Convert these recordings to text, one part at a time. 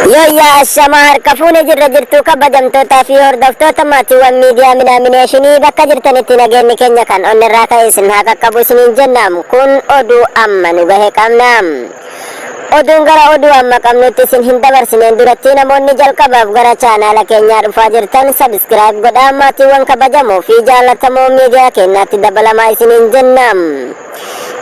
Yoyya Shamar kafuuna jirra jirtu kabajamtoota fi hordoftoota maatiiwwan miidiyaa minaaminashinii bakka jirtanitti nageenyi keenya kan onnirraa ka'e isin haa qaqqabu isiniin jennaam kun oduu amma nu gahe qabnaam. Oduun gara oduu amma qabnutti isin hin dabarsineen duratti namoonni jalqabaaf gara chaanaala keenyaa dhufaa jirtan sabiskiraayib godhaa maatiiwwan kabajamoo fi jaallatamoo miidiyaa keenyaatti dabalamaa isiniin jennaam.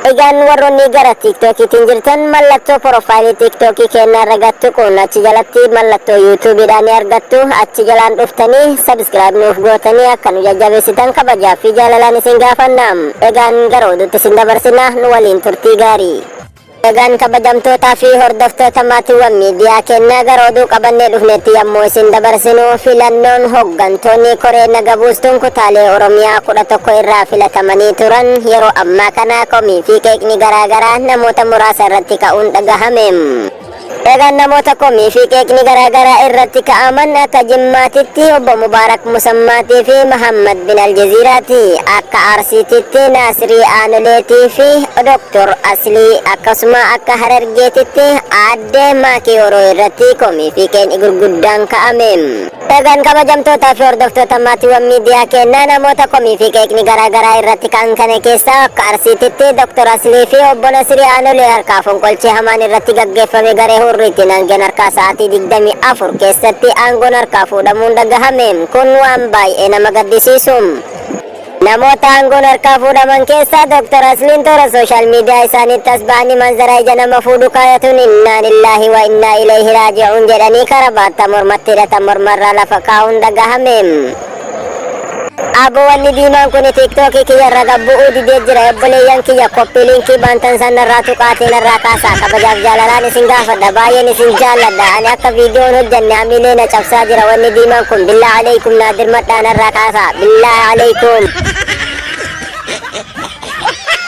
Egaan warroonni gara TikTokiitiin jirtan mallattoo profaayilii TikTokii keenyaa argattu kun achi jalatti mallattoo YouTubeidhaan argattu achi jalaan dhuftanii sabiskiraayib nuuf gootanii akka nu jajjabeessitan kabajaa fi jaalalaan isin gaafannaam. Egaan gara oduutti isin dabarsina nu waliin turtii gaarii. Egaan kabajamtootaa fi hordoftoota maatiiwwan miidiyaa keenyaa gara oduu qabannee dhufnetti yommuu isin dabarsinu filannoon hooggantoonni koree naga buustuun kutaalee Oromiyaa 11 irraa filatamanii turan yeroo ammaa kana komii fi qeeqni garaagaraa namoota muraasa irratti ka'uun dhagahame. Egaan namoota komii fi qeeqni garaagaraa irratti ka'aman akka Jimmaatitti obbo Mubaarak Musammaatii fi Mahammad bin Aljaziiraati, akka Arsiititti Naasirii Aanoleetii fi Dr. Aslii akkasuma akka Harargeetitti aadde Maakii Horoo irratti komii fi qeeqni gurguddaan ka'ame. Egaan kabajamtootaa fi hordoftoota maatiiwwan miidiyaa keenyaa namoota komii fi qeeqni garaagaraa irratti ka'an kana keessaa akka Arsiititti Dr. Aslii fi obbo Naasirii Aanolee harkaa fonqolchee hamaan irratti gaggeeffame garee hurriitiin hangan harkaa sa'aatii 24 keessatti aangoon harkaa fuudhamuun dhagahame. Kun waan baay'ee nama gaddisiisu. Namoota aangoon harkaa fuudhaman keessaa Dr. Asliin toora sooshaal miidiyaa isaaniitti as ba'anii manzara ija nama fuudhu kaayatuun innaa lillaahi wa innaa ilayhi raaji'uun jedhanii karabaata mormatti hidhatan mormarraa lafa kaa'uun dhagahame. Aboo wanni diimaan kun TikTokii kiyyarra gabbu'uu didee jira. Obboleeyyan kiyya koppii liinkii baantan sanarraa tuqaatii narraa kaasaa kabajaaf jaalalaan isin gaafadha. Baay'een isin jaalladha. Ani akka viidiyoon hojjanne hamilee na cabsaa jira. Wanni diimaan kun billaa aleikum naadir madhaa narraa kaasaa. Billaa aleikum.